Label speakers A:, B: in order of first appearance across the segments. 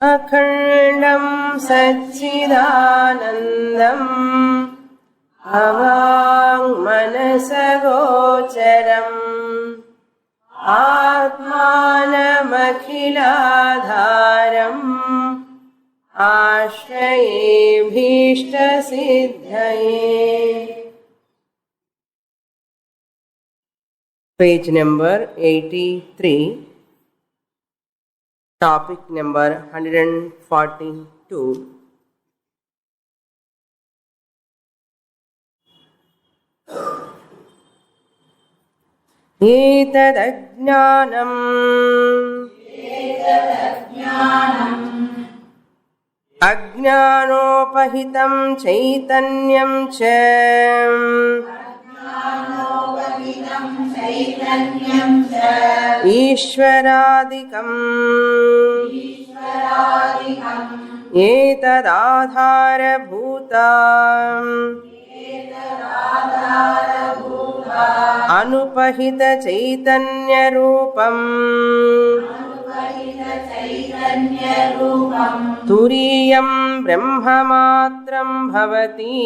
A: अखण्डं सच्चिदानन्दम् अवाङ्मनसगोचरम् आत्मानमखिलाधारम् आश्रयेऽभीष्टसिद्धये. Page number 83, topic number 142. एतदज्ञानम् अज्ञानोपहितं चैतन्यं च ईश्वरादिकम् एतदाधारभूतम् अनुपहित चैतन्यरूपम् तुरीयं ब्रह्ममात्रं भवति.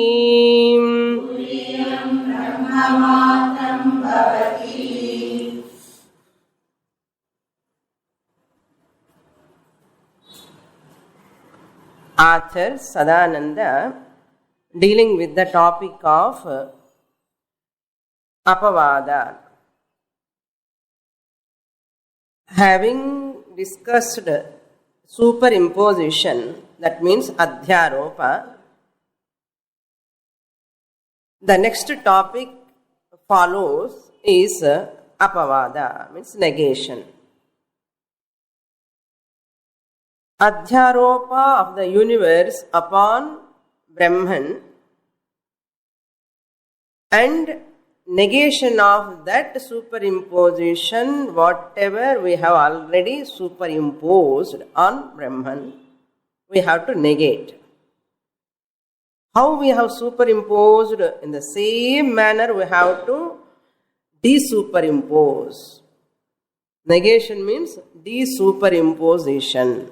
A: Author Sadananda, dealing with the topic of apavada. Having discussed superimposition, that means adhyaropa, the next topic follows is apavada, means negation. Adhyaropa of the universe upon Brahman and negation of that superimposition, whatever we have already superimposed on Brahman, we have to negate. How we have superimposed, in the same manner we have to desuperimpose. Negation means desuperimposition.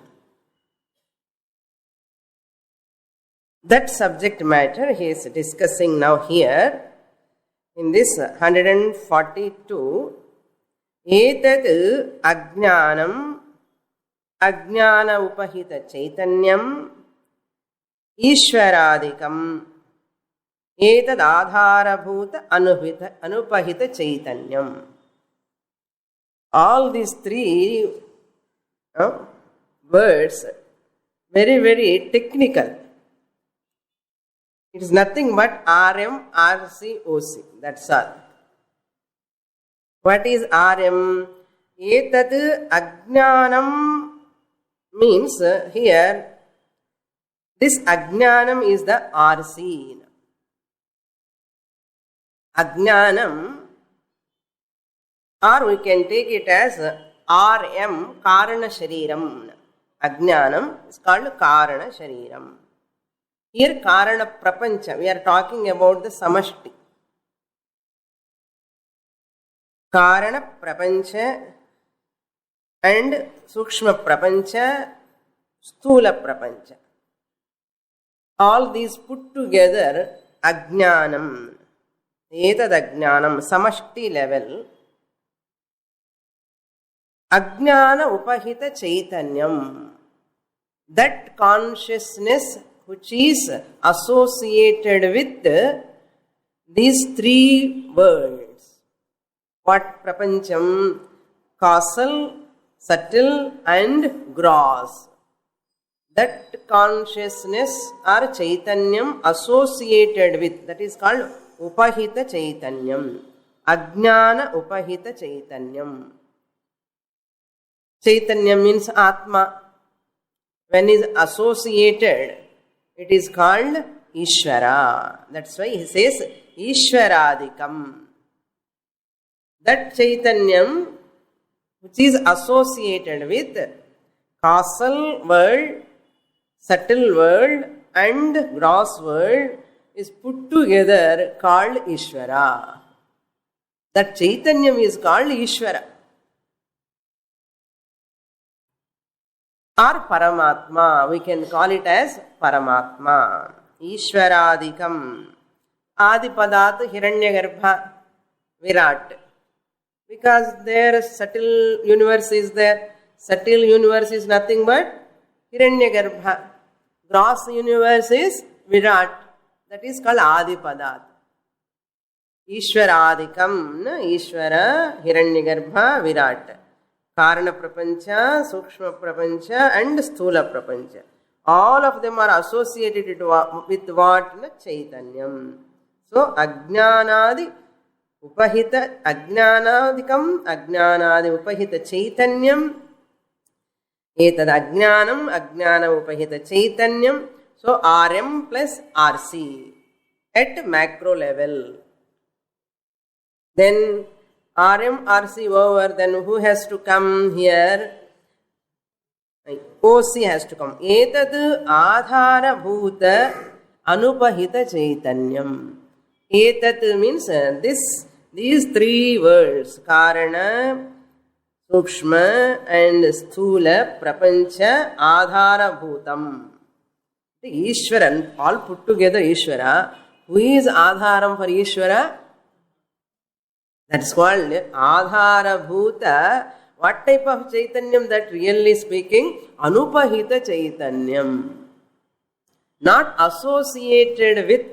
A: That subject matter he is discussing now here in this 142. Etat ajnanam ajnana upahita chaitanyam ishwaradikam etad adharabhuta anupahita chaitanyam. All these three words, very, very technical. It is nothing but RM, RC, OC. That's all. What is RM? Etat ajnanam means here, this ajnanam is the RC. Ajnanam, or we can take it as RM, Karana Shariram. Ajnanam is called Karana Shariram. Here Karana Prapancha, we are talking about the Samashti. Karana Prapancha and Sukshma Prapancha, Sthula Prapancha. All these put together, Ajnanam, Etad Ajnanam, Samashti level. Ajnana Upahita Chaitanyam, that consciousness which is associated with these three words. What? Prapancham, causal, subtle and gross. That consciousness or chaitanyam associated with, that is called upahita chaitanyam. Ajnana upahita chaitanyam. Chaitanyam means Atma. When is associated, it is called Ishvara. That's why he says Ishvaradikam. That Chaitanyam which is associated with causal world, subtle world and gross world is put together called Ishvara. That Chaitanyam is called Ishvara. or Paramatma. We can call it as Paramatma. Ishwaradikam. Adipadat Hiranyagarbha Virat. Because their subtle universe is there. Subtle universe is nothing but Hiranyagarbha. Gross universe is Virat. That is called Adipadat. Ishwaradikam. Ishwara, Hiranyagarbha, Virat. Karana Prapancha, Sukshma Prapancha and Sthula Prapancha. All of them are associated with what? Chaitanyam. So, Ajnanadi Upahita, Ajnanadikam, Ajnanadi Upahita Chaitanyam. Etad Ajnanam, Ajnana Upahita Chaitanyam. So, RM plus RC at macro level. Then, RM, RC over, then who has to come here? OC has to come. Etad Adhara Bhuta Anupahita Chaitanyam. Etad means these three words, Karana, Sukshma and Sthula, Prapancha, Adhara Bhutam. Ishwaran, all put together Ishwara. Who is Adharam for Ishwara? That's called Adhara Bhuta. What type of Chaitanyam that really speaking? Anupahita Chaitanyam. Not associated with,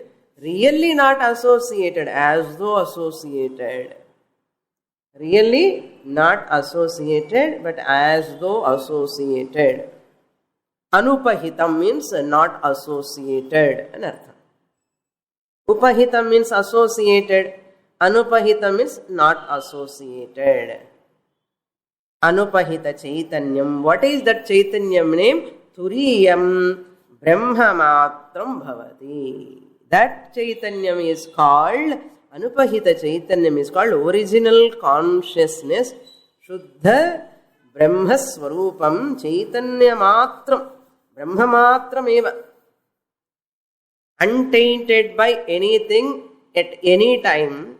A: really not associated, as though associated. Really not associated, but as though associated. Anupahitam means not associated. Upahitam means associated. Anupahitam means not associated. Anupahita Chaitanyam. What is that Chaitanyam name? Turiyam Brahmamatram Bhavati. That Chaitanyam is called, Anupahita Chaitanyam is called original consciousness. Shuddha Brahmaswarupam Chaitanya-matram. Brahmamatram eva. Untainted by anything at any time.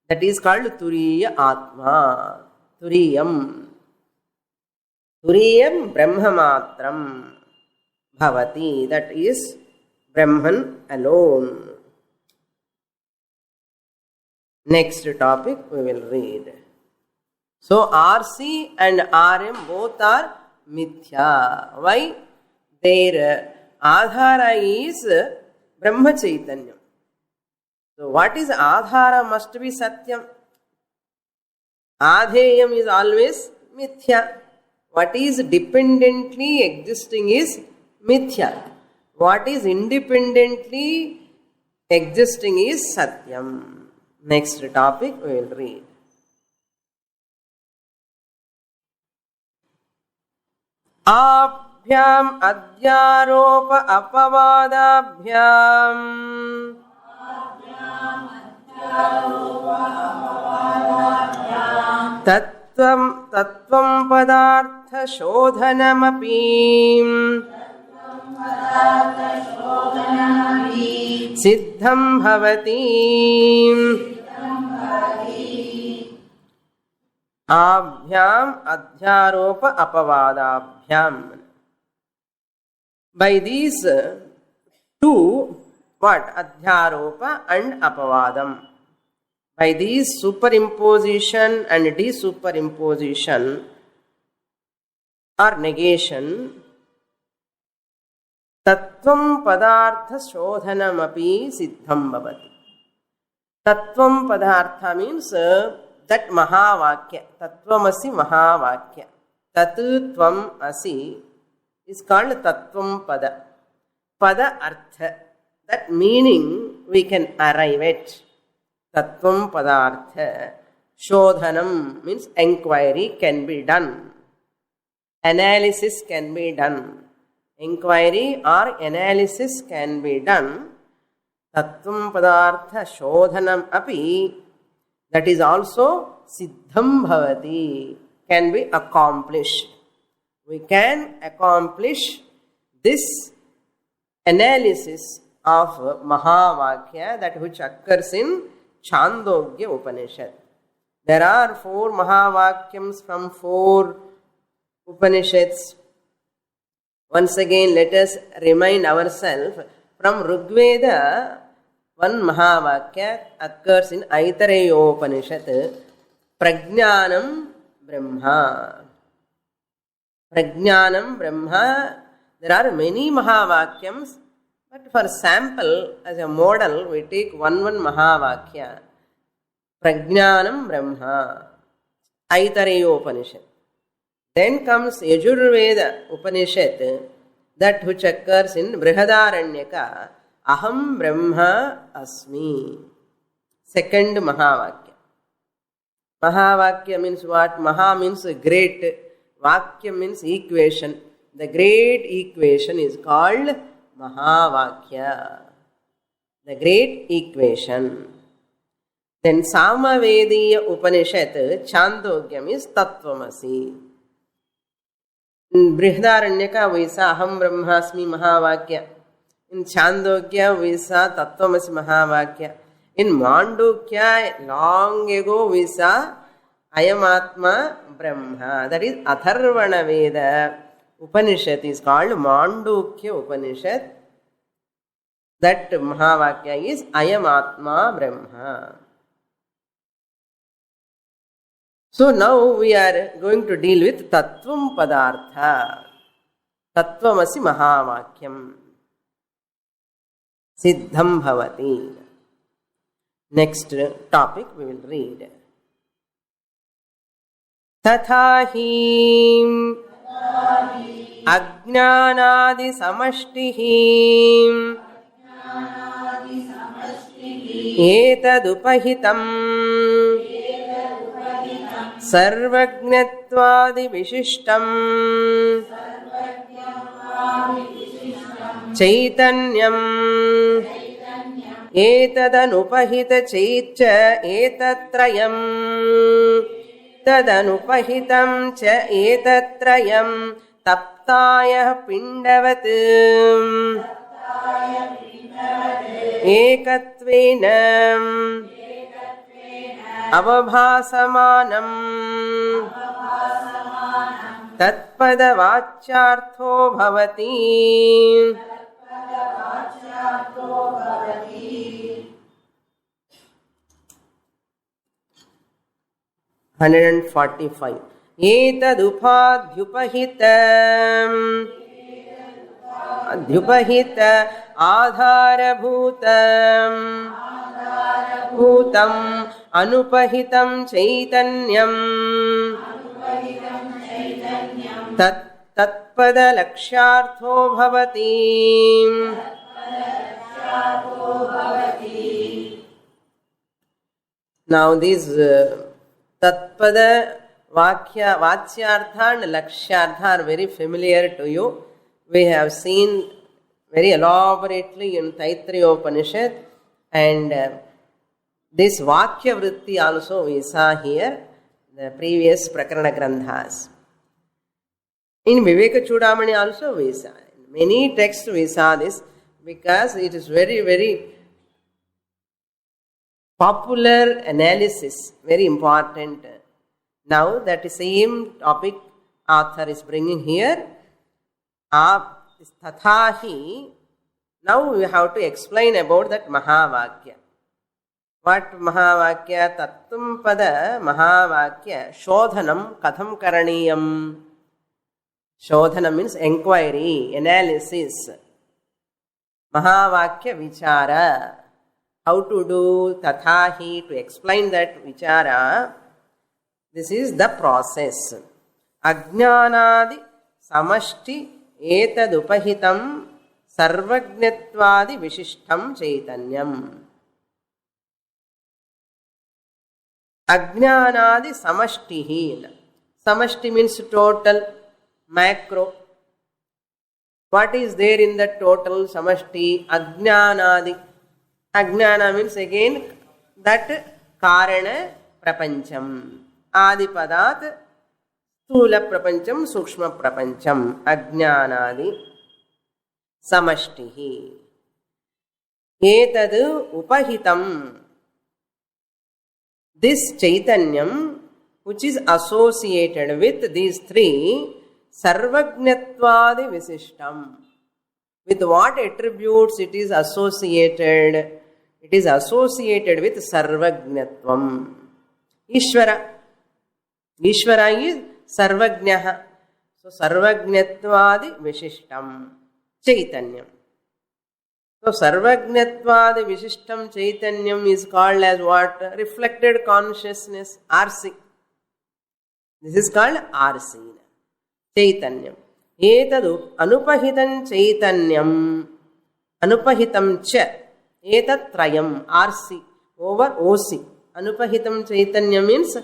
A: That is called Turiya Atma. Turiyam. Turiyam Brahmamatram Bhavati. That is Brahman alone. Next topic we will read. So RC and RM both are Mithya. Why? Their Adhara is Brahma Chaitanya. So what is Adhara must be Satyam. Adheyam is always Mithya. What is dependently existing is Mithya. What is independently existing is Satyam. Next topic we will read. Abhyam adhyaropa apavadabhyam Tattvam padartha shodhanamapi Siddham bhavati. Abhyam adhyaropa apavadabhyam. By these two, what? Adhyaropa and apavadam. By these superimposition and desuperimposition or negation, Tattvam padartha shodhanamapi siddham bhavati. Tattvam padartha means that Mahavakya. Tattvamasi Mahavakya. Tatutvam asi is called Tattvam pada. Pada artha. That meaning we can arrive at. Tattvam padartha. Shodhanam means enquiry can be done. Analysis can be done. Inquiry or analysis can be done. Tattvam padartha shodhanam api. That is also siddham bhavati. Can be accomplished. We can accomplish this analysis of Mahavakya, that which occurs in Chandogya Upanishad. There are 4 Mahavakyams from 4 Upanishads. Once again, let us remind ourselves from Rigveda, one Mahavakya occurs in Aitareya Upanishad, Prajnanam Brahma. Prajnanam Brahma. There are many Mahavakyams, but for sample, as a model, we take one Mahavakya. Prajnanam Brahma. Aitareya Upanishad. Then comes Yajurveda Upanishad, that which occurs in Brihadaranyaka, Aham Brahma Asmi. Second Mahavakya. Mahavakya means what? Maha means great. Vakya means equation. The great equation is called Mahavakya. The great equation. Then Samavediya Upanishad, Chandogyam is Tattvamasi. In Brihadaranyaka we saw Aham Brahmasmi Mahavakya. In Chandogya we saw Tattvamasi Mahavakya. In Mandukya long ago we saw Ayamatma Brahma. That is Atharvana Veda Upanishad is called Mandukya Upanishad. That Mahavakya is Ayamatma Brahma. So now we are going to deal with Tattvam Padartha. Tattvamasi Mahavakyam. Siddham Bhavati. Next topic we will read. Tathahi Ajnanadi Samashtihi Etadupahitam Sarvagnattvadi Vishishtam Chaitanyam Etadanupahita Chaitya Etatrayam Tadanupahitam Cha Etatrayam Taptaya Pindavat Ekatvenam Avabhasamanam Tatpada Vachyartho Bhavati. $145. Etadupadhyupahitam Adhyupahita Adharabhutam Bhutam Anupahitam Chaitanyam Tatpada Lakshyartho Bhavati. Now these Tatpada Vachyartha and Lakshyartha are very familiar to you. We have seen very elaborately in Taittiriya Upanishad, and this Vakya Vritti also we saw here, the previous Prakarana Grandhas. In Viveka Chudamani also we saw. In many texts we saw this because it is very, very popular analysis, very important. Now that same topic author is bringing here. Tathahi. Now we have to explain about that Mahavakya. What Mahavakya? Tattvam Pada Mahavakya. Shodhanam Katham Karaniyam. Shodhanam means enquiry, analysis. Mahavakya Vichara. How to do Tathahi, to explain that Vichara. This is the process. Ajnanadi Samashti Etadupahitam Sarvagnattvadi Vishishtam Chaitanyam. Ajnanadi Samashtihi. Samashti means total, macro. What is there in the total Samashti? Ajnanadi. Ajnana means again that Karana Prapancham. Adipadat Sthula Prapancham, Sukshma Prapancham. Ajnanadi Samashtihi. Etadu Upahitam. This Chaitanyam, which is associated with these three, sarvajnatvadi visishtam. With what attributes it is associated? It is associated with sarvajnatvam. Ishvara. Ishvara is sarvajnaha. So sarvajnatvadi visishtam chaitanyam. So sarvajnatvadi visishtam chaitanyam is called as what? Reflected consciousness, RC. This is called RC. Chaitanyam. Etadu anupahitam chaitanyam. Anupahitam cha. Etatrayam. RC over OC. Anupahitam chaitanyam means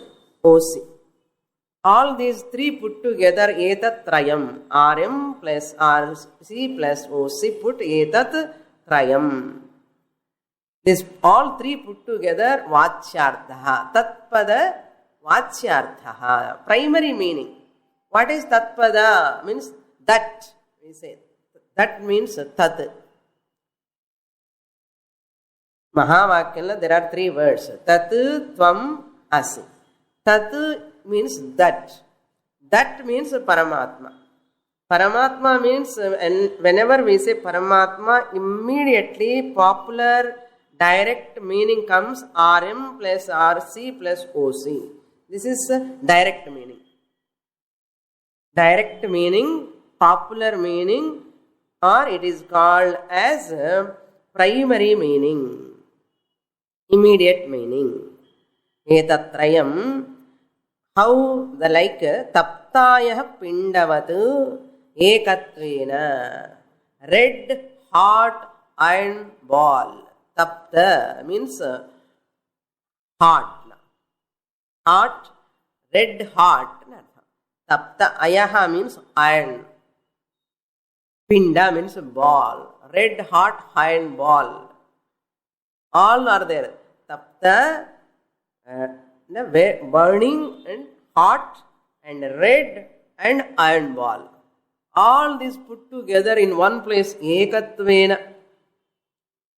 A: OC. All these three put together, etatrayam. RM plus RC plus OC put etatrayam. This all three put together, vachyartha. Tatpada vachyartha. Primary meaning. What is tatpada? Means that. We say that means tat. Mahavakyala there are three words. Tat, tvam, asi. Tat means that. That means Paramatma. Paramatma means, and whenever we say Paramatma, immediately popular direct meaning comes RM plus RC plus OC. This is direct meaning. Direct meaning, popular meaning, or it is called as primary meaning, immediate meaning. Etatrayam. How the like taptayah pindavatu ekatvena. Red hot iron ball. Tapta means hot. Hot, red hot. Tapta ayaha means iron. Pinda means ball. Red hot iron ball. All are there. Tapta, burning and hot and red and iron ball. All these put together in one place. Ekatvena.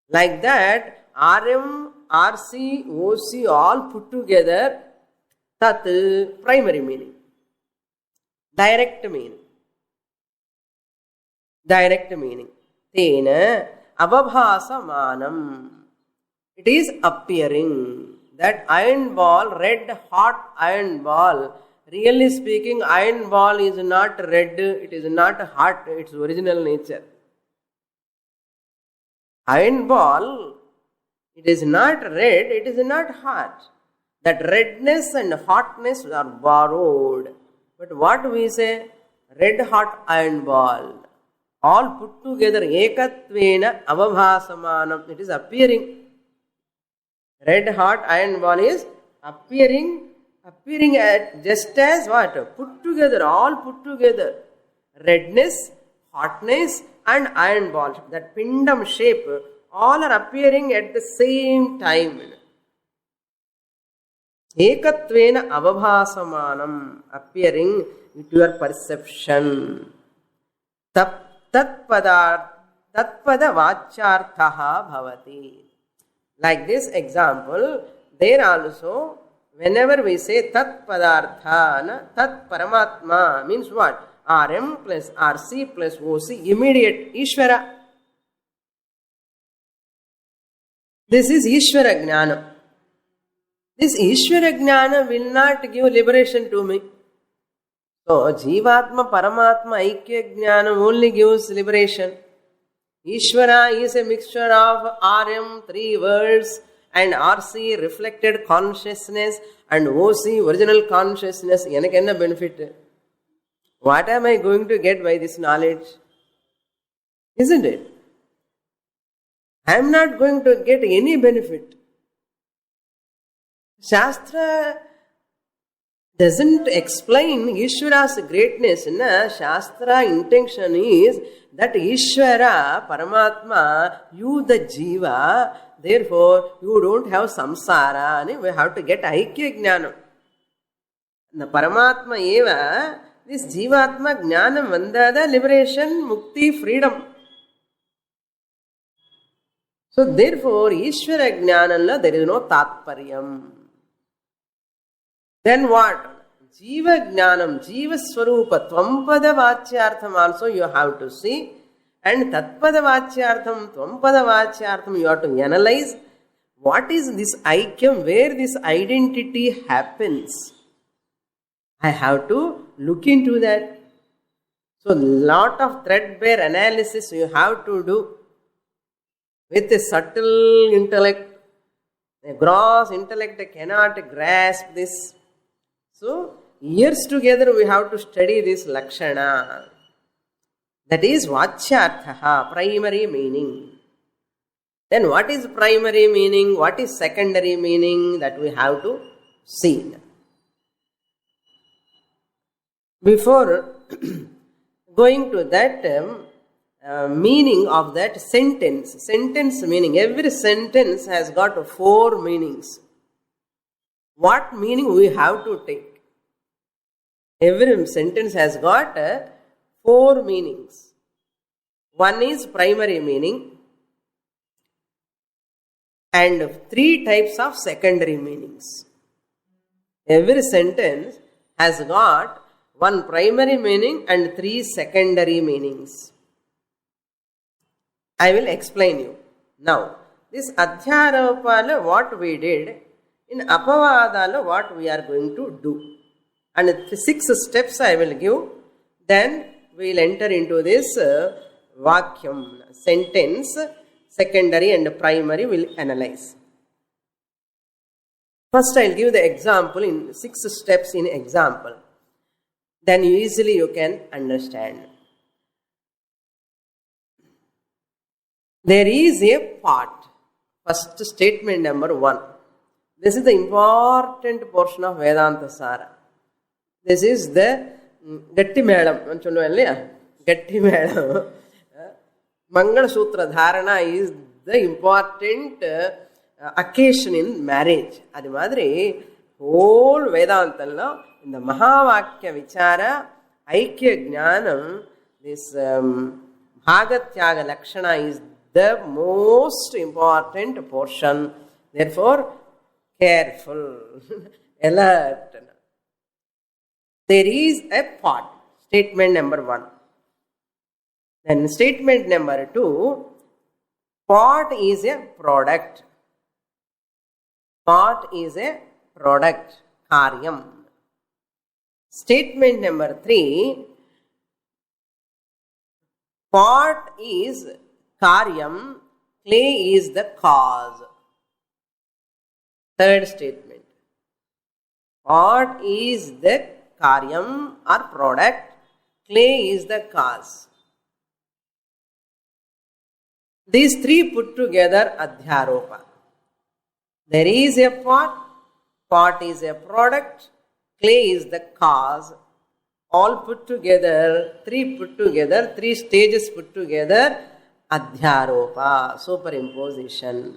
A: Like that, RM, RC, OC all put together. Tat, primary meaning. Direct meaning. Direct meaning. Tena avabhasamanam. It is appearing. That iron ball, red hot iron ball, really speaking, iron ball is not red, it is not hot, its original nature. Iron ball, it is not red, it is not hot. That redness and hotness are borrowed. But what we say? Red hot iron ball. All put together, ekatvena avabhasamanam. It is appearing. Red hot iron ball is appearing at just as what? Put together, all put together. Redness, hotness and iron ball. That pindam shape, all are appearing at the same time. Ekatvena avabhasamanam. Appearing with your perception. Tatpada vachyarthaha bhavati. Like this example, there also, whenever we say tat padartha, tat paramatma means what? RM plus RC plus OC, immediate Ishvara. This is Ishvara Jnana. This Ishvara Jnana will not give liberation to me. So, Jivatma, Paramatma, Aikya Jnana only gives liberation. Ishvara is a mixture of RM, three words, and RC, reflected consciousness, and OC, original consciousness. Enakku enna benefit? What am I going to get by this knowledge? Isn't it? I am not going to get any benefit. Shastra doesn't explain Ishvara's greatness. Shastra intention is that Ishvara, Paramatma, you the Jiva, therefore you don't have samsara, and we have to get Aikya Jnanam. The Paramatma eva, this Jivatma Jnanam Vandada, liberation, Mukti, freedom. So therefore, Ishvara Jnanalla, there is no Tatparyam. Then what? Jiva Jnanam, Jiva Swarupa, Tvampada Vachyartham also you have to see. And Tatpada Vachyartham, Tvampada Vachyartham, you have to analyze what is this aikyam, where this identity happens. I have to look into that. So, lot of threadbare analysis you have to do with a subtle intellect. A gross intellect cannot grasp this. So, years together we have to study this lakshana. That is vachyartha, primary meaning. Then what is primary meaning? What is secondary meaning? That we have to see. Before going to that meaning of that sentence meaning, every sentence has got 4 meanings. What meaning we have to take? Every sentence has got 4 meanings. One is primary meaning and 3 types of secondary meanings. Every sentence has got 1 primary meaning and 3 secondary meanings. I will explain you. Now, this Adhyaropala, what we did, in Apavadala, what we are going to do. And 6 steps I will give. Then we will enter into this Vakyam, sentence, secondary and primary will analyze. First I will give the example in 6 steps in example. Then easily you can understand. There is a pot. First statement number 1. This is the important portion of Vedanta Sara. This is the Gatti Madam. Gatti Madam. Mangala Sutra Dharana is the important occasion in marriage. Adi madri whole Vedanta in the Mahavakya Vichara, Aikya Jnanam, this Bhagatyaga Lakshana is the most important portion. Therefore, careful, alert. There is a pot. Statement number 1. Then statement number 2, pot is a product. Pot is a product, karyam. Statement number 3, pot is karyam, clay is the cause. Third statement, pot is the karyam or product, clay is the cause. These 3 put together Adhyaropa. There is a pot, pot is a product, clay is the cause. All put together, 3 stages put together, Adhyaropa, superimposition.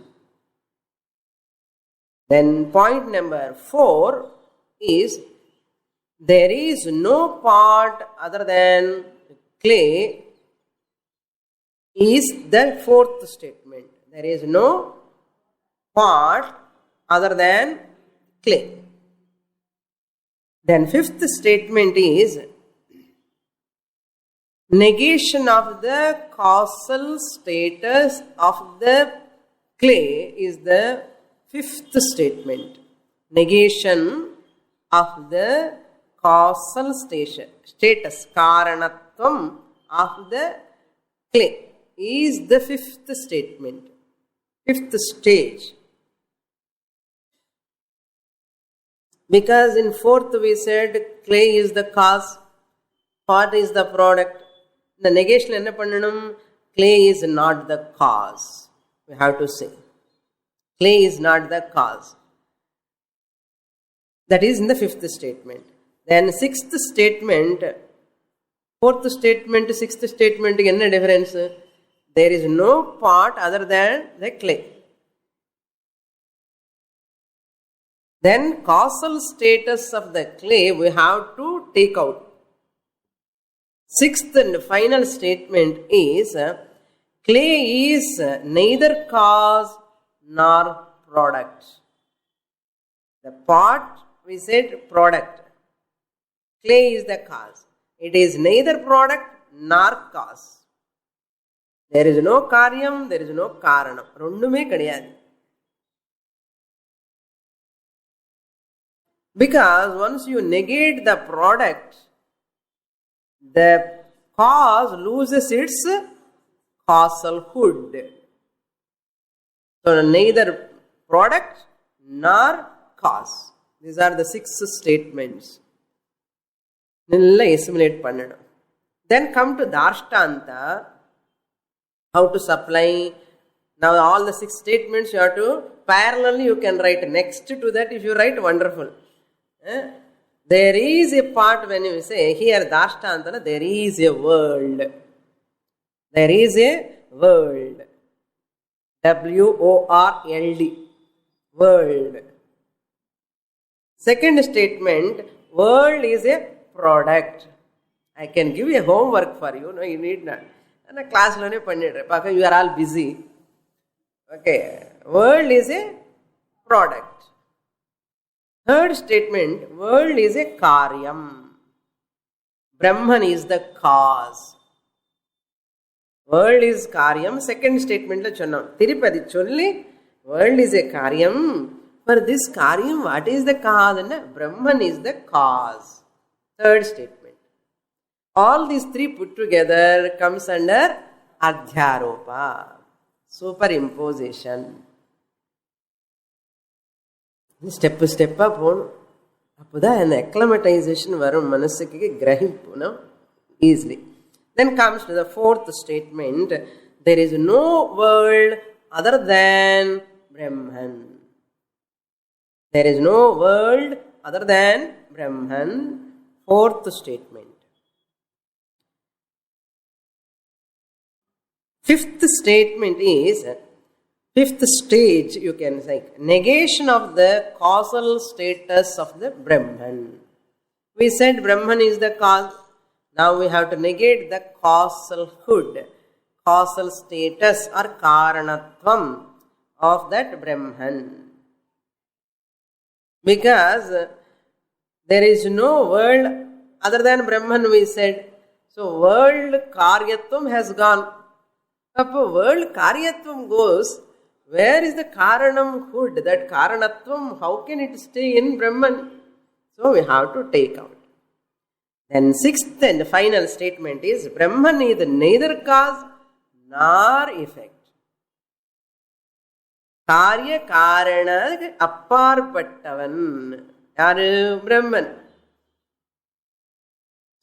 A: Then point number 4 is, there is no pot other than clay is the 4th statement. There is no pot other than clay. Then 5th statement is negation of the causal status of the clay is the 5th statement. Negation of the causal status, karanatvam of the clay is the 5th statement, 5th stage. Because in 4th we said clay is the cause, pot is the product. The negation enna pannanum, clay is not the cause. We have to say clay is not the cause. That is in the 5th statement. Then 6th statement, 4th statement, 6th statement, enna difference? There is no pot other than the clay. Then causal status of the clay we have to take out. 6th and final statement is, clay is neither cause nor product. The pot we said product. Clay is the cause. It is neither product nor cause. There is no karyam, there is no karanam. Rendume kadiyadu. Because once you negate the product, the cause loses its causalhood. So neither product nor cause. These are the 6 statements. Assimilate pannadam. Then come to Darshtanta. How to supply. Now all the 6 statements you have to parallelly you can write. Next to that, if you write, wonderful. There is a part when you say here Dashtantana, there is a world. There is a world. WORLD. World. Second statement, world is a product. I can give you a homework for you. No, you need not. And a class lone pannidre. Because you are all busy. Okay. World is a product. Third statement, world is a karyam. Brahman is the cause. World is karyam. Second statement la chonnam. Tirupati cholli, world is a karyam. For this karyam, what is the cause? Brahman is the cause. Third statement. All these 3 put together comes under adhyaropa. Superimposition. Step போகணும். அப்போதான் அந்த acclimatization வரும் மனசுக்கு கிரகிப்பு easily. Then comes to the 4th statement. There is no world other than Brahman. There is no world other than Brahman. 4th statement. 5th statement is 5th stage, you can say, negation of the causal status of the Brahman. We said Brahman is the cause. Now we have to negate the causalhood, causal status or karanatvam of that Brahman. Because there is no world other than Brahman, we said. So world karyatvam has gone. If world karyatvam goes, where is the karanamhood? That karanatvam, how can it stay in Brahman? So we have to take out. Then 6th and final statement is Brahman is neither cause nor effect. Karya karana apparpattavan. Yaru Brahman.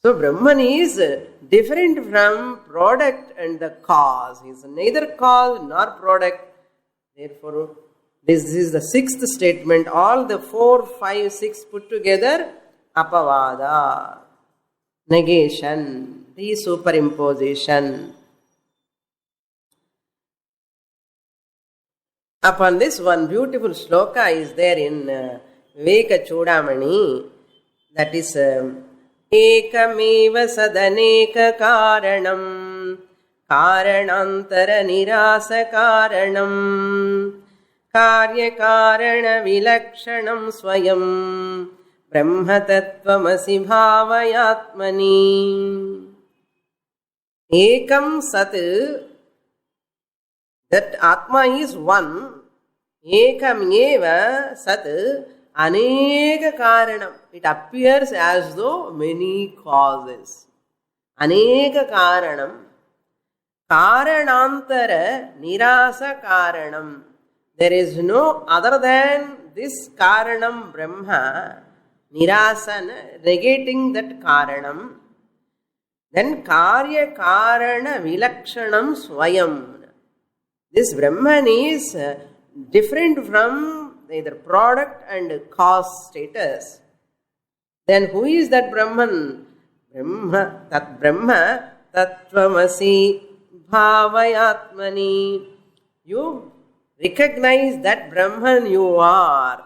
A: So Brahman is different from product and the cause. He is neither cause nor product. Therefore, this is the 6th statement. All the 4, 5, 6 put together, apavada, negation, de-superimposition. Upon this, one beautiful shloka is there in Viveka Chudamani. That is, Ekameva sadaneka karanam. Karanantara nirasa karanam karya karana vilakshanam swayam brahma tattvamasi bhavayatmani. Ekam sat, that Atma is one. Ekam eva sat aneka karanam. It appears as though many causes. Aneka karanam. Karanantara nirasa karanam. There is no other than this karanam Brahma. Nirasana, negating that karanam. Then karya karana vilakshanam swayam. This Brahman is different from either product and cause status. Then who is that Brahman? Brahma tattvamasi bhavayatmani. You recognize that Brahman you are.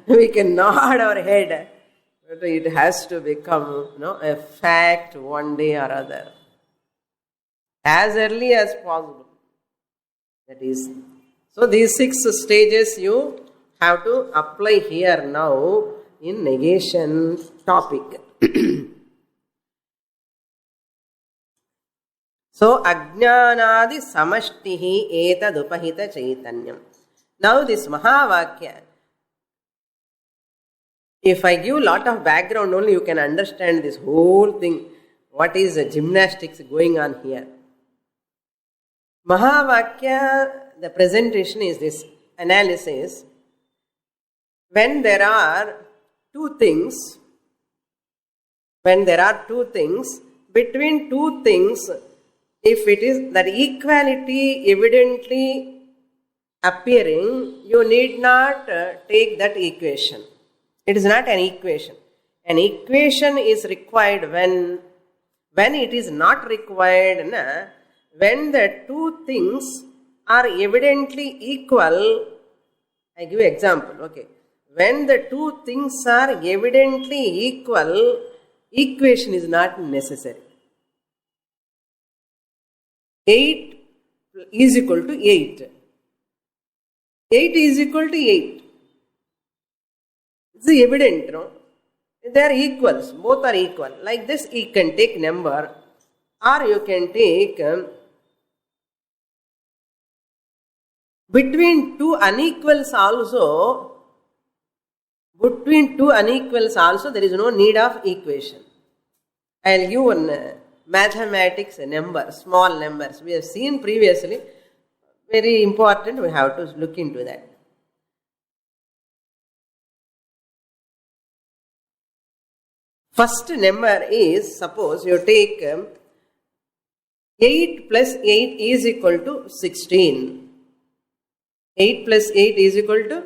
A: We can nod our head, but it has to become a fact one day or other. As early as possible. That is. So these 6 stages you have to apply here now in negation topic. So, ajnanadi samashtihi etadupahita chaitanyam. Now this Mahavakya, if I give lot of background only, you can understand this whole thing. What is the gymnastics going on here? Mahavakya, the presentation is this analysis. When there are two things, between two things, if it is that equality evidently appearing, you need not take that equation. It is not an equation. An equation is required when it is not required. When the two things are evidently equal, I give you example. Okay, when the two things are evidently equal, equation is not necessary. 8 is equal to 8. 8 is equal to 8. It's evident, no? They are equals. Both are equal. Like this, you can take number, or you can take between two unequals also. Between two unequals also, there is no need of equation. I will give one mathematics number, small numbers. We have seen previously. Very important. We have to look into that. First number is, suppose you take 8 plus 8 is equal to 16. 8 plus 8 is equal to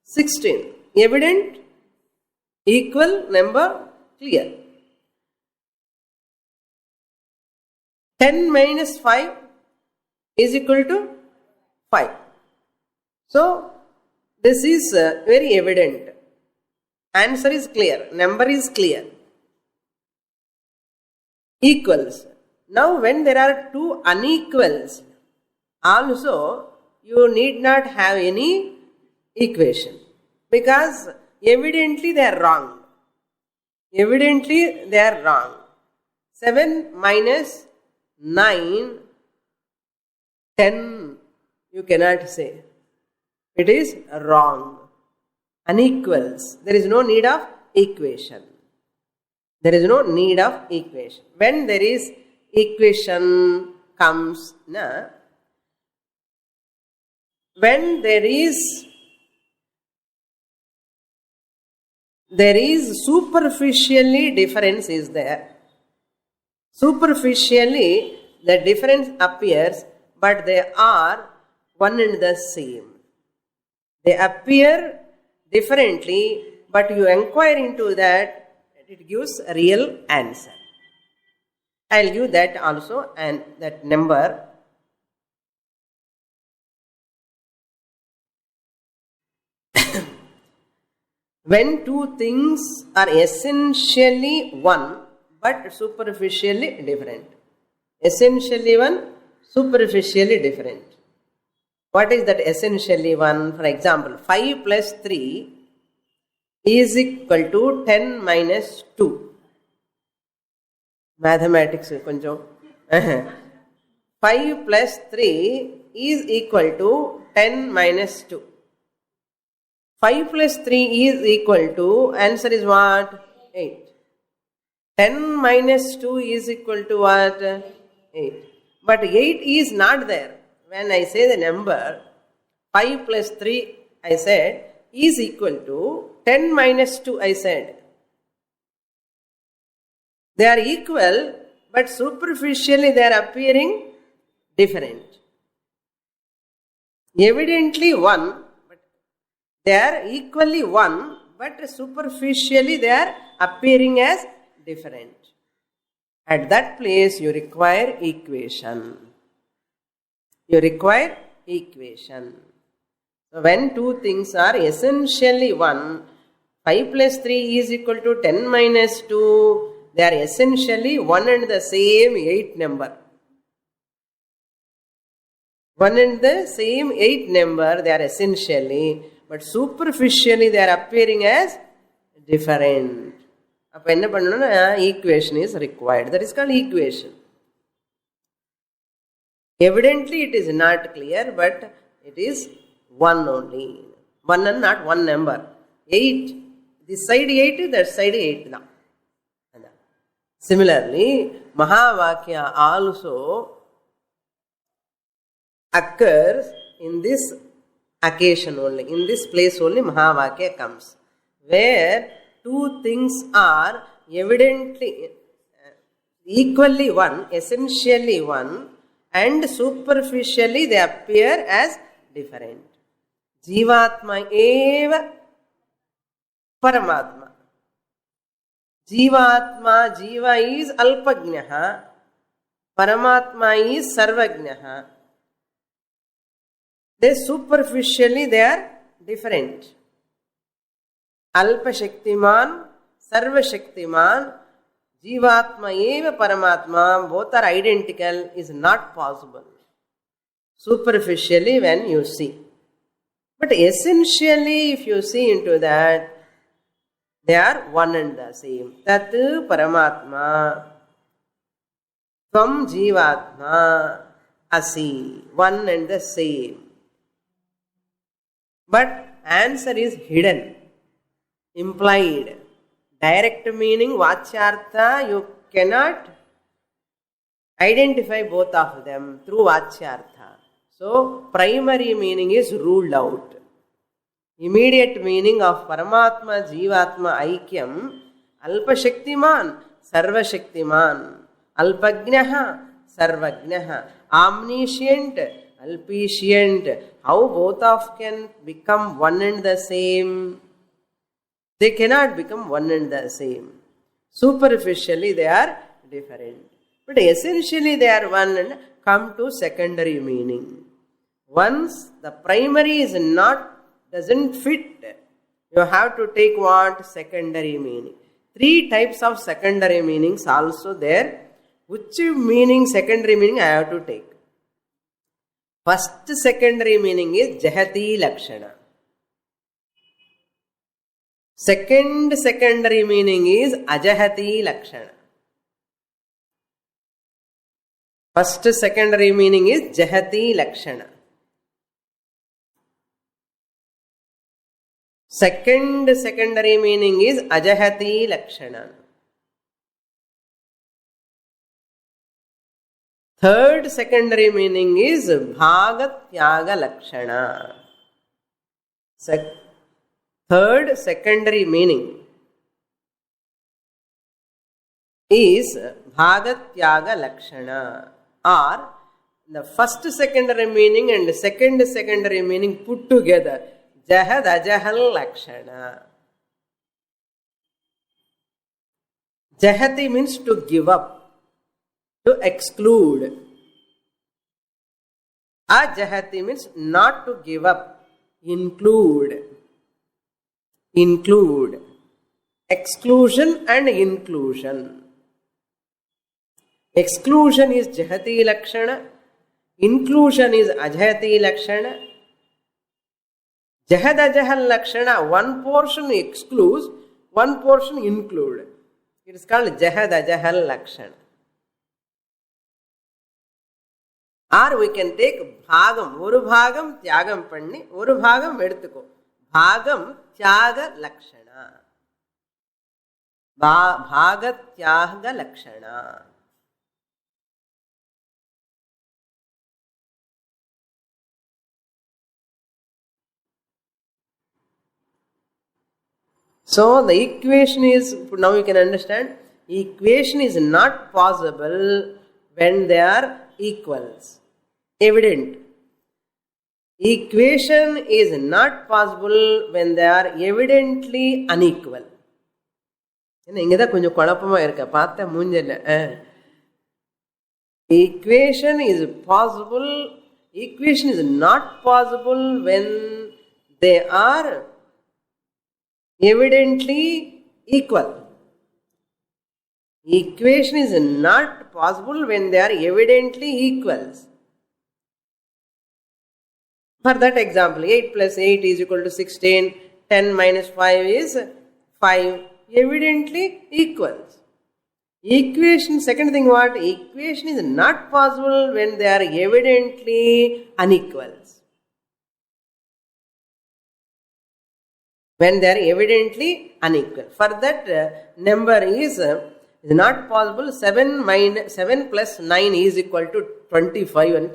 A: 16. Evident? Equal number? Clear. 10 minus 5 is equal to 5. So, this is very evident. Answer is clear. Number is clear. Equals. Now, when there are two unequals, also you need not have any equation, because evidently they are wrong. Evidently they are wrong. 7 minus 9, 10, you cannot say. It is wrong. Unequals. There is no need of equation. There is no need of equation. When there is equation comes, when there is superficially difference is there. Superficially the difference appears, but they are one and the same. They appear differently, but you inquire into that, it gives a real answer. I will give that also, and that number. When two things are essentially one, but superficially different. Essentially one, superficially different. What is that essentially one? For example, 5 plus 3 is equal to 10 minus 2. Mathematics konjam. 5 plus 3 is equal to 10 minus 2. 5 plus 3 is equal to, answer is what? 8. 10 minus 2 is equal to what? 8. But 8 is not there. When I say the number 5 plus 3, I said, is equal to 10 minus 2, I said. They are equal, but superficially they are appearing different. Evidently one, but they are equally one, but superficially they are appearing as different. At that place you require equation. You require equation. So when two things are essentially one, 5 plus 3 is equal to 10 minus 2, they are essentially one and the same 8 number. One and the same 8 number, they are essentially, but superficially they are appearing as different. அப்போ என்ன பண்ணணும்னா equation is required. That is called equation. Evidently it is not clear, but it is one only. One and not one number. 8. This side 8, that side 8 தான். Similarly, Mahavakya also occurs in this occasion only. In this place only Mahavakya comes. Where two things are evidently equally one, essentially one, and superficially they appear as different. Jivatma eva Paramatma. Jivatma, Jiva is Alpagnaha, Paramatma is Sarvagnaha. They superficially they are different. Alpa Shaktiman, Sarva Shaktiman, Jivatma eva Paramatma, both are identical is not possible. Superficially when you see. But essentially if you see into that, they are one and the same. Tat Paramatma, Tvam Jivatma, Asi, one and the same. But answer is hidden, implied. Direct meaning, Vachyartha, you cannot identify both of them through Vachyartha. So, primary meaning is ruled out. Immediate meaning of Paramatma, Jivatma, Aikyam, Alpa Shaktiman, Sarva Shaktiman, Alpagnaha, Sarvagnaha, omniscient, alpiscient. How both of can become one and the same? They cannot become one and the same. Superficially they are different. But essentially they are one and come to secondary meaning. Once the primary is not, doesn't fit, you have to take what? Secondary meaning. 3 types of secondary meanings also there. Which meaning, secondary meaning I have to take? First secondary meaning is Jahati Lakshana. Second secondary meaning is Ajahati Lakshana. First secondary meaning is Jahati Lakshana. Second secondary meaning is Ajahati Lakshana. Third secondary meaning is Bhagatyaga Lakshana. Third secondary meaning is Bhagatyaga Lakshana. Or the first secondary meaning and second secondary meaning put together, Jahad Ajahal Lakshana. Jahati means to give up, to exclude. Ajahati means not to give up, include. Include. Exclusion and inclusion. Exclusion is Jahati Lakshana. Inclusion is Ajahati Lakshana. Jahad Ajahal Lakshana, one portion excludes, one portion include. It is called Jahad Ajahal Lakshana. Or we can take Bhagam, Oru Bhagam Tyagam Panni, Oru Bhagam Eduthuko. Bhagam Tyaga Lakshana. Bhagatyaga Lakshana. So the equation is, now you can understand, equation is not possible when they are equals. Evident. Equation is not possible when they are evidently unequal. இங்கதான் கொஞ்சம் குழப்பமா இருக்க பார்த்த மூஞ்சல. Equation is possible. Equation is not possible when they are evidently equal. Equation is not possible when they are evidently equals. For that example, 8 plus 8 is equal to 16, 10 minus 5 is 5, evidently equals. Equation, second thing what? Equation is not possible when they are evidently unequals. When they are evidently unequal. For that number is not possible. 7 plus 9 is equal to 25.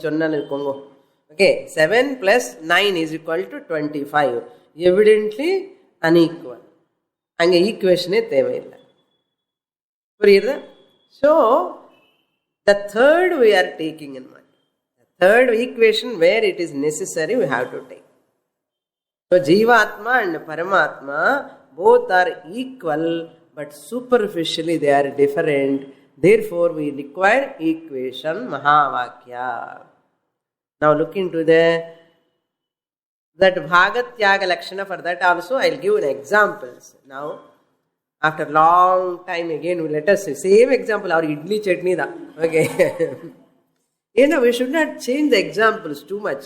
A: Okay, 7 plus 9 is equal to 25. Evidently unequal. அங்கே ஈக்குவேஷனே தேவையில்லை. புரியுதா? So, the third we are taking in mind. The third equation where it is necessary we have to take. So, Jivatma and Paramatma both are equal but superficially they are different. Therefore, we require equation Mahavakya. Now, look into that Bhagatyaga Lakshana. For that also, I will give examples. Now, after long time again, let us say, same example, our idli chutney da. Okay. We should not change the examples too much.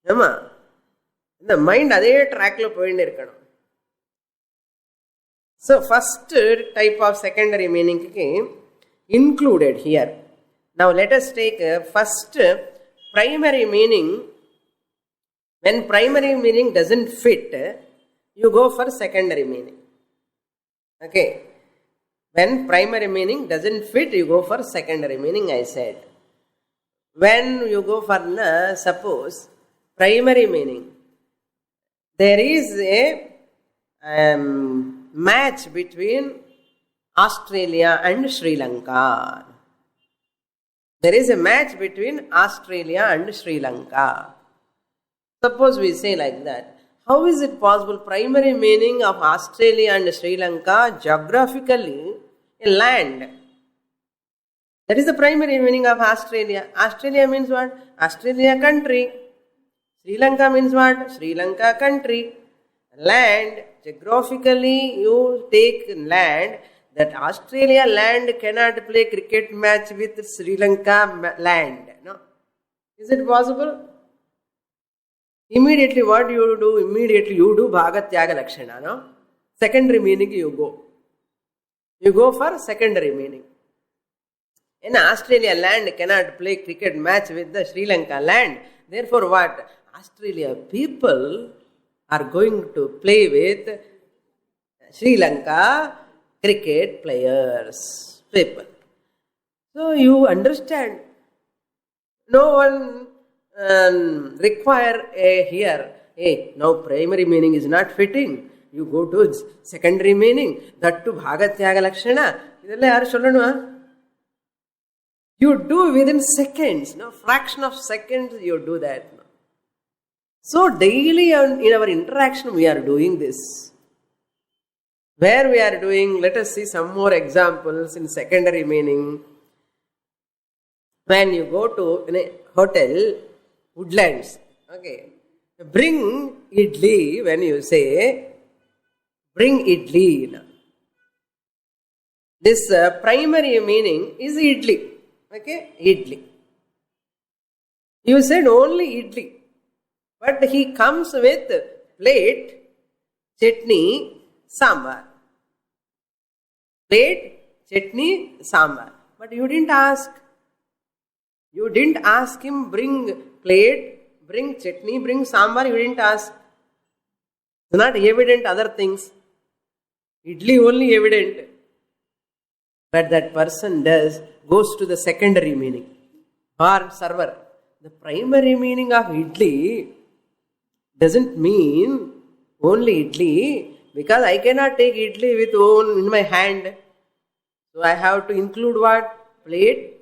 A: The mind adhe track lo poyinde irukadum. So, first type of secondary meaning included here. Now, let us take first primary meaning. When primary meaning doesn't fit, you go for secondary meaning. Okay. When primary meaning doesn't fit, you go for secondary meaning, I said. When you go for, suppose, primary meaning, there is a match between Australia and Sri Lanka. There is a match between Australia and Sri Lanka. Suppose we say like that. How is it possible? Primary meaning of Australia and Sri Lanka, geographically, a land. That is the primary meaning of Australia. Australia means what? Australia country. Sri Lanka means what? Sri Lanka country. Land, geographically you take land, that Australia land cannot play cricket match with Sri Lanka land. No? Is it possible? Immediately what you do? Immediately you do Bhagatyaga Lakshana. No? Secondary meaning you go. You go for secondary meaning. In Australia land cannot play cricket match with the Sri Lanka land. Therefore what? Australia people are going to play with Sri Lanka cricket players, people. So you understand. No one require here, hey, now primary meaning is not fitting. You go to secondary meaning, that to Bhagatyaga Lakshana. You do within seconds, fraction of seconds you do that. So daily in our interaction we are doing this. Where we are doing, let us see some more examples in secondary meaning. When you go to a hotel, Woodlands, okay, bring idli, when you say, bring idli. This primary meaning is idli, okay, idli. You said only idli, but he comes with plate, chutney, sambar. Plate, chutney, sambar. But you didn't ask. You didn't ask him bring plate, bring chutney, bring sambar. You didn't ask. It's not evident other things. Idli only evident. But that person goes to the secondary meaning. Or server. The primary meaning of idli doesn't mean only idli, because I cannot take idli with own in my hand. So I have to include what? Plate.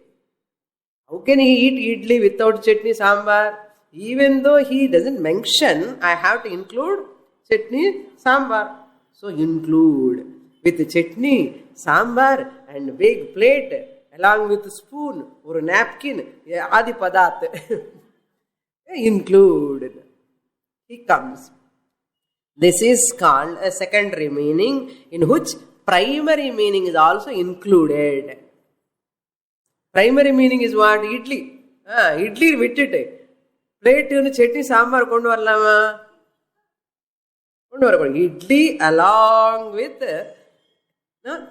A: How can he eat idli without chutney, sambar? Even though he doesn't mention, I have to include chutney, sambar. So include with chutney, sambar and big plate along with spoon or napkin, adi padat. Include. He comes. This is called a secondary meaning in which primary meaning is also included. Primary meaning is what? Idli. Idli vittite. பிளேட்டுன்னு chutney sambar கொண்டு வரலாமா? கொண்டு வரக்கூடாது. Idli along with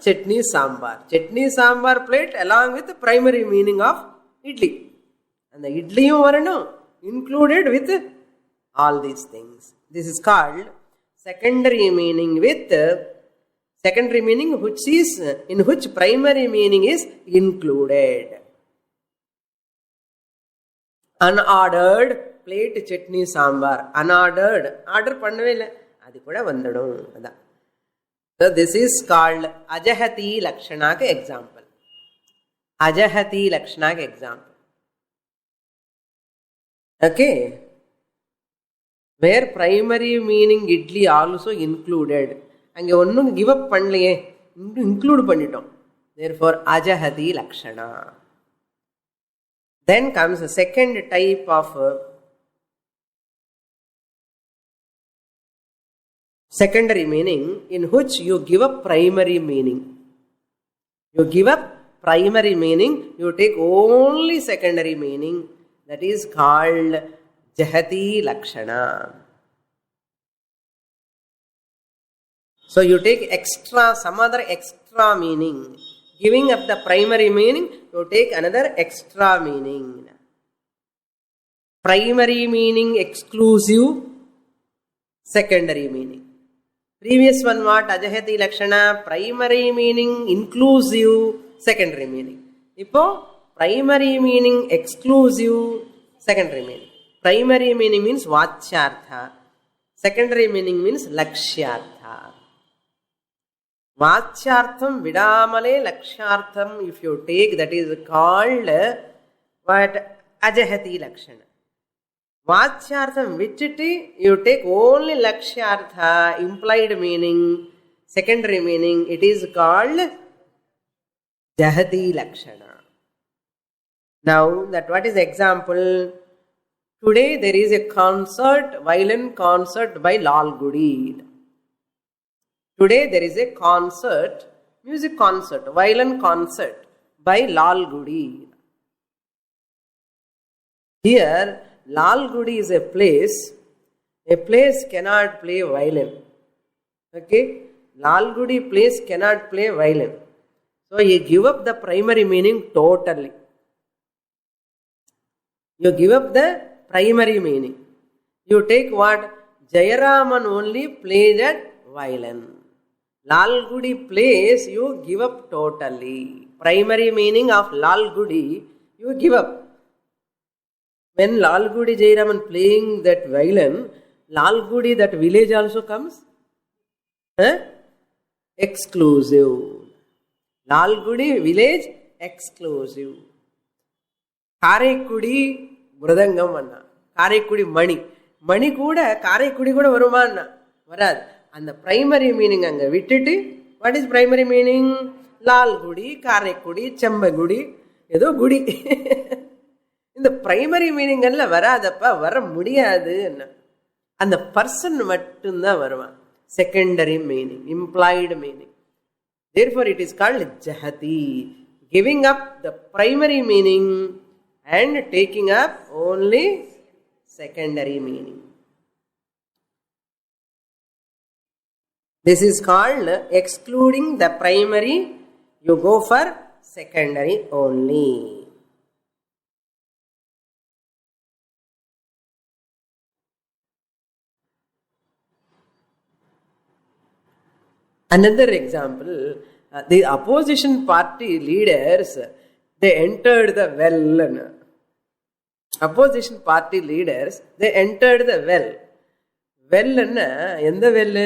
A: chutney sambar. Chutney sambar plate along with the primary meaning of idli. And the idliyum varanum included with all these things. This is called secondary meaning with secondary meaning which is in which primary meaning is included. Unordered plate chutney sambar. Unordered. Order பண்ணவே இல்லை, அது கூட வந்துடும். அதான். So this is called Ajahati Lakshanaka example. Ajahati Lakshanaka example. Okay. Where primary meaning idli also included. அங்கே ஒன்றும் give up பண்ணலையே, include பண்ணிட்டோம். Therefore Ajahati Lakshana. Then comes the second type of secondary meaning in which you give up primary meaning. You give up primary meaning, you take only secondary meaning. That is called Jahati Lakshana. So you take extra, some other extra meaning. Giving up the primary meaning, you take another extra meaning. Primary meaning exclusive, secondary meaning. Previous one what? Ajahati Lakshana, primary meaning inclusive, secondary meaning. Ipo primary meaning exclusive, secondary meaning. Primary meaning means Vachyartha. Secondary meaning means Lakshyartha. Vachyartham vidamale Lakshyartham if you take, that is called what? Ajahati Lakshana. Vachyartham vichiti, you take only Lakshyartha, implied meaning, secondary meaning, it is called Jahati Lakshana. Now, that what is the example? Today there is a concert, violin concert by Lal Gudi. Today there is a concert, music concert, violin concert by Lal Gudi. Here, Lal Gudi is a place cannot play violin. Okay? Lal Gudi place cannot play violin. So you give up the primary meaning totally. You give up the primary meaning. You take what? Jayaraman only plays at violin. Lal Gudi place you give up totally. Primary meaning of Lal Gudi you give up. When Lal Gudi Jayaraman playing that violin, Lal Gudi, that village also comes? Exclusive. Lal Gudi village exclusive. Karaikudi Mridangam anna. Karaikudi Mani. Mani kuda, Karaikudi kuda varuma anna. Varad. And the primary meaning anga vittittu. What is primary meaning? Lal Gudi, Karaikudi, Chembagudi. Edo Gudi. இந்த primary meaning எல்லாம் வராதப்பா, வர முடியாது. அந்த person மட்டும்தான் வருவான். Secondary meaning, implied meaning. Therefore it is called Jahati, giving up the primary meaning and taking up only secondary meaning. This is called excluding the primary, you go for secondary only. Another example, the opposition party leaders, they entered the well. Opposition party leaders, they entered the well. Well enna, endha well?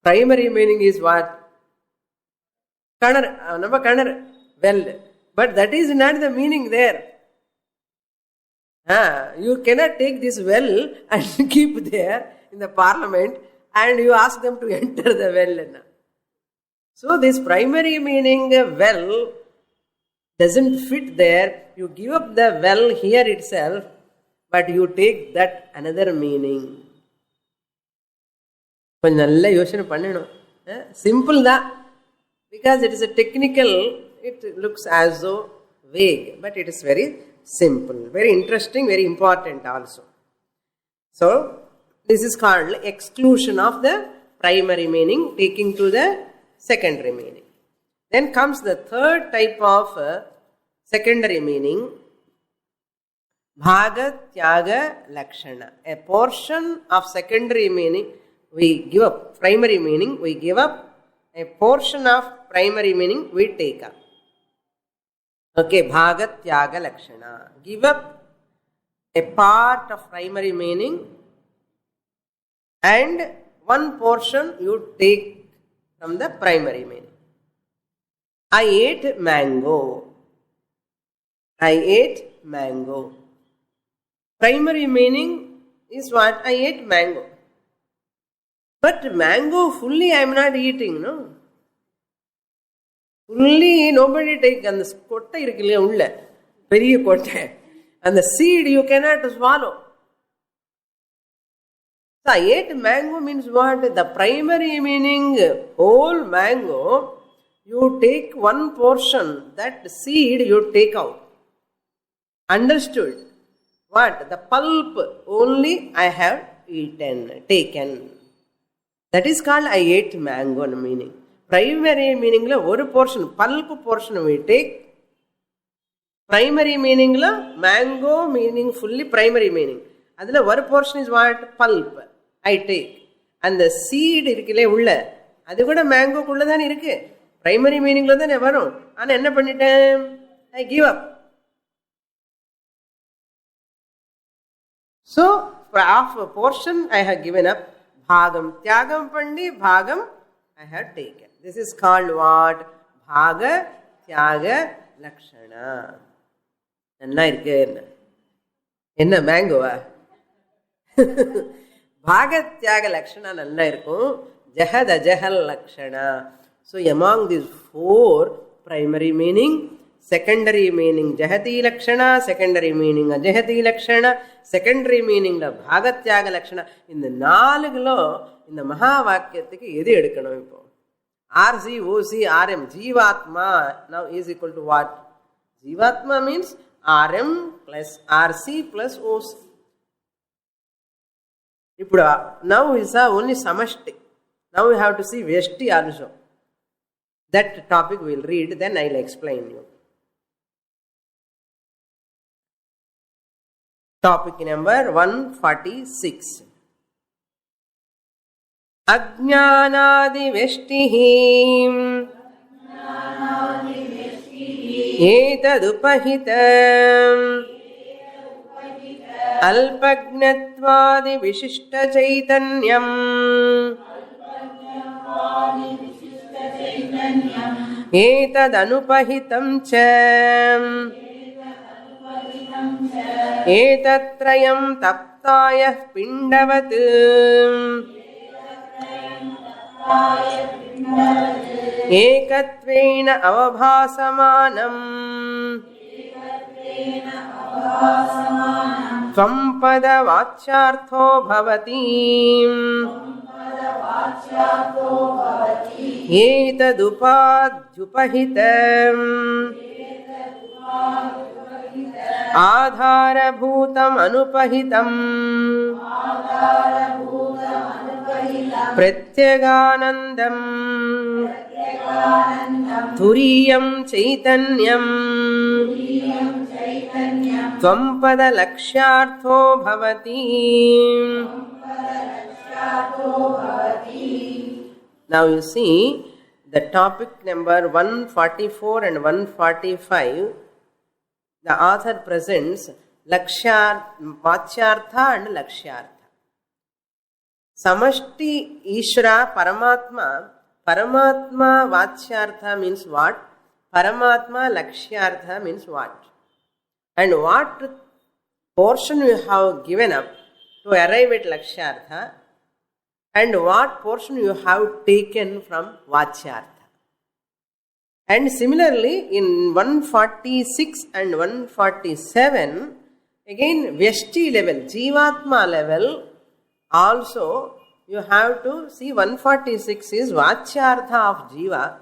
A: Primary meaning is what? Kanar, nama kanar, well. But that is not the meaning there. You cannot take this well and keep there in the parliament and you ask them to enter the well. So this primary meaning well doesn't fit there. You give up the well here itself, but you take that another meaning. கொஞ்சம் நல்ல யோசனை பண்ணணும். Simple தான். Because it is a technical, it looks as though vague, but it is very simple. Very interesting, very important also. So, this is called exclusion of the primary meaning, taking to the secondary meaning. Then comes the third type of secondary meaning, bhaga, tyaga, lakshana. A portion of secondary meaning we give up. Primary meaning we give up. A portion of primary meaning we take up. Okay, bhaga, tyaga, lakshana. Give up a part of primary meaning and one portion you take from the primary meaning. I ate mango. I ate mango. Primary meaning is what? I ate mango. But mango fully I am not eating, no? Fully nobody take, and the kotta irukilla ulla periya kotta, and the seed you cannot swallow. So I ate mango means what? The primary meaning, whole mango, you take one portion, that seed you take out. Understood? What? The pulp only I have eaten, taken. That is called I ate mango meaning. Primary meaning la one portion, pulp portion we take. Primary meaning la mango meaning fully primary meaning. Adula one portion is what? Pulp. I take. And the seed irukile ulla. Adu kuda mango kulla dhaan irukku. Primary meaning la dhaan varum. Ana enna panniten? I give up. So, half a portion I have given up. Bhagam, tyagam pandi, bhagam I have taken. This is called what? Bhaga, tyaga, lakshana. Enna irukku? Enna mango? Bhaga, tyaga, lakshana nalla irukkum. Jahad, ajahal, lakshana. So among these four, primary meaning, secondary meaning jahati lakshana, secondary meaning ajahati lakshana, secondary meaning la bhagatyaga lakshana. In the naaluglo, in the Mahavakyatiki, edu edukanum ipo. RC, OC, RM, Jivatma now is equal to what? Jivatma means RM plus RC plus OC. Now is only samashti. Now we have to see Vyashti also. That topic we will read, then I will explain you. Topic number 146. Ajnanadi veshtihi etadupahitam alpagnatwadi vishishta chaitanyam etadanupahitam cha etatrayam taptayah pindavat ekatvena avabhasamanam tvam-pada vachyartho bhavati etadupadhyupahitam adharabhutam anupahitam pratyaganandam turiyam chaitanyam tvam-pada lakshyartho bhavati. Now you see the topic number 144 and 145. The author presents Vachyartha and Lakshyartha. Samashti Ishra Paramatma. Paramatma Vachyartha means what? Paramatma Lakshyartha means what? And what portion you have given up to arrive at Lakshyartha, and what portion you have taken from Vachyartha. And similarly, in 146 and 147, again Vyashti level, Jivatma level, also you have to see 146 is Vachyartha of Jiva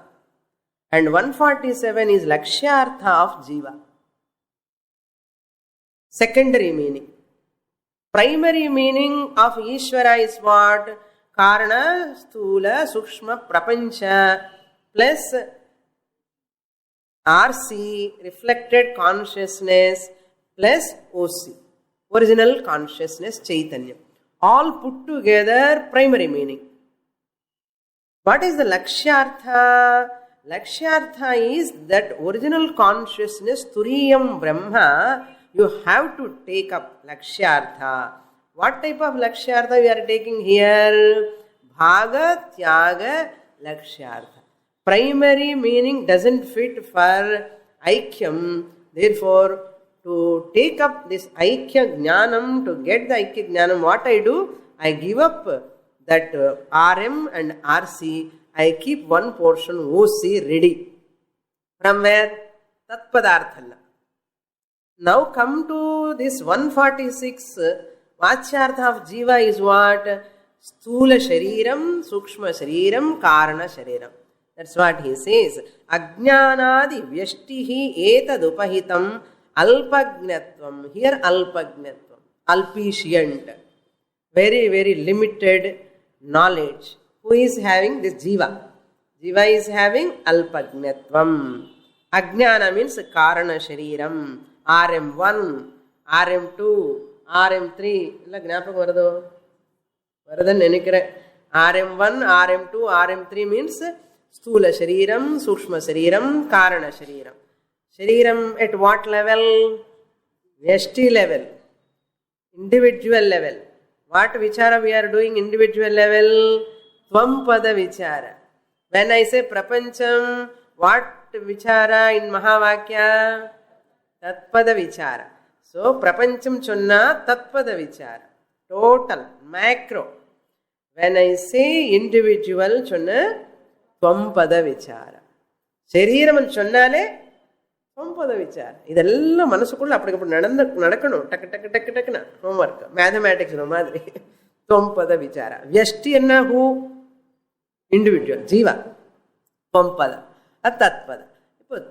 A: and 147 is Lakshyartha of Jiva. secondary meaning. Primary meaning of Ishvara is what? Karana, Sthula, Sukshma, Prapancha plus RC, reflected consciousness, plus OC, original consciousness, Chaitanya. All put together, primary meaning. What is the Lakshyartha? Lakshyartha is that original consciousness, Turiyam Brahma, you have to take up Lakshyartha. What type of Lakshyartha we are taking here? Bhaga, Tyaga, Lakshyartha. Primary meaning doesn't fit for Aikyam. Therefore, to take up this Aikya Jnanam, to get the Aikya Jnanam, what I do? I give up that RM and RC. I keep one portion OC ready. From where? Tatpadarthala. Now come to this 146. Vachyartha of Jiva is what? Sthula Shariram, Sukshma Shariram, Karana Shariram. That's what he says. Ajnanadi vyashtihi etadupahitam alpagnatvam. Here alpagnatvam. Alpicient. Very, very limited knowledge. Who is having this Jiva? Jiva is having alpagnatvam. Ajnana means Karana Shariram. RM1, RM2, RM3. Illa gnapakam varado? Varadan nenikire. RM1, RM2, RM3 means Sthula Shariram, Sukshma Shariram, Karana Shariram. Shariram at what level? Vyashti level. Individual level. What vichara we are doing individual level? Tvampada vichara. When I say Prapancham, what vichara in Mahavakya? Tatpada vichara. So, Prapancham chonna Tatpada vichara. Total, macro. When I say individual chonna Tvampada vichara. Shariram chonnale Tvampada vichara. Idella manasukulla appadikappu nadakkanum. Tak tak tak tak na homework. Mathematics no madri. Tvampada vichara. Vyashti enna who? Individual. Jiva. Tvampada. Tatpada.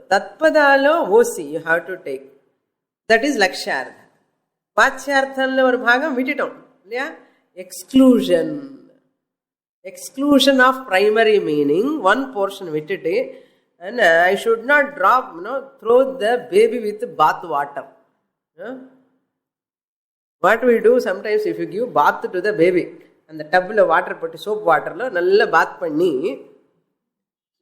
A: Tatpadalo OC you have to take. That is Lakshyartha. Vachyarthanlo or bhagam vititam. Yeah? Exclusion. Exclusion of primary meaning. One portion vitite. And I should not drop, throw the baby with bath water. What we do sometimes if you give bath to the baby and the tub of water, put soap water, nalla bath panni.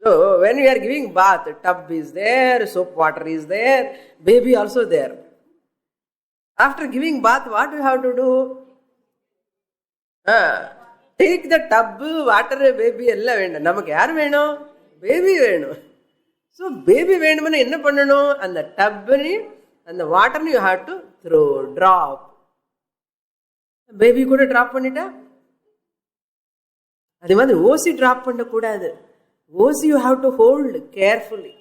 A: So, when we are giving bath, tub is there, soap water is there, baby also there. After giving bath, what we have to do? Take the tub, water, baby, ella vendu. Namak yaar veno? Baby veno. So, baby vendu enna pannano? And the tub and the water you have to throw, drop. Baby kuda drop pannita? Adhe madri OC drop panna kudadu. OC you have to hold carefully.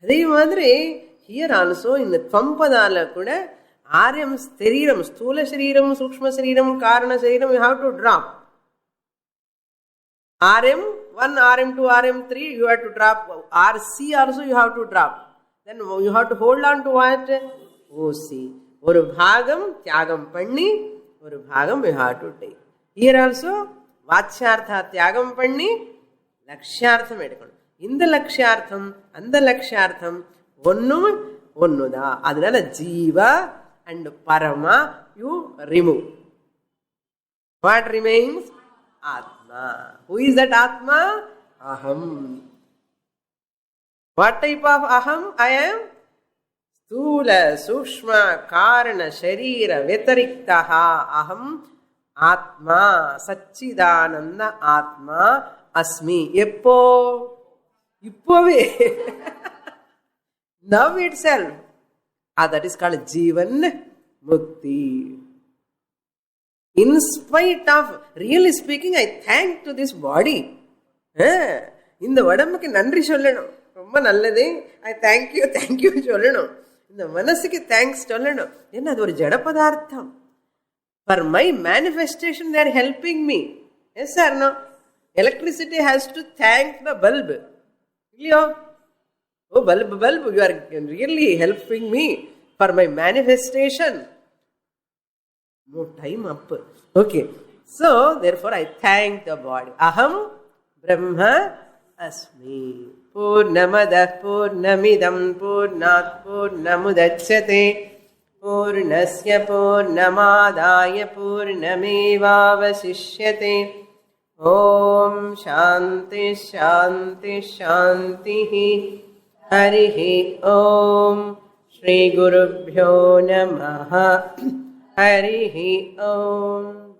A: Adhe madri here also in the Tvampadala kuda RM Shariram, Sthula Shariram, Sukshma Shariram, Karana Shariram you have to drop. RM1, RM2, RM3 you have to drop. RC also you have to drop. Then you have to hold on to what? OC. Oru bhagam tyagam panni, oru bhagam you have to take. Here also Vachyartha tyagam panni, Lakshyartham edukonu. In the Lakshyartham, and the Lakshyartham, onnuda. Adinala Jiva and Parama you remove. What remains? Atma. Who is that Atma? Aham. What type of Aham I am? Sthula, Sukshma, Karana, Sharira, Vitariktaha, Aham, Atma, Satchidananda, Atma, Asmi. Eppo? Ippove. Now itself. That is called Jivan Mukti. In spite of, really speaking, I thank to this body. In the vadamukku nandri sollanum. Romba nalladhe. I thank you sollanum. In the manasukku thanks sollanum. Enna adu oru jada padartham. For my manifestation they are helping me. Yes or no? Electricity has to thank the bulb. Oh bulb, you are really helping me for my manifestation. More time up. Okay. So, therefore, I thank the body. Aham Brahma Asmi. Purnamada Purnamidam Purnat Purnamudachyate. Purnasya Purnamadaya Purnamevavasishyate. Om Shanti Shanti Shanti. Harihi Om. Shri Gurubhyo Namaha. Harihi Om.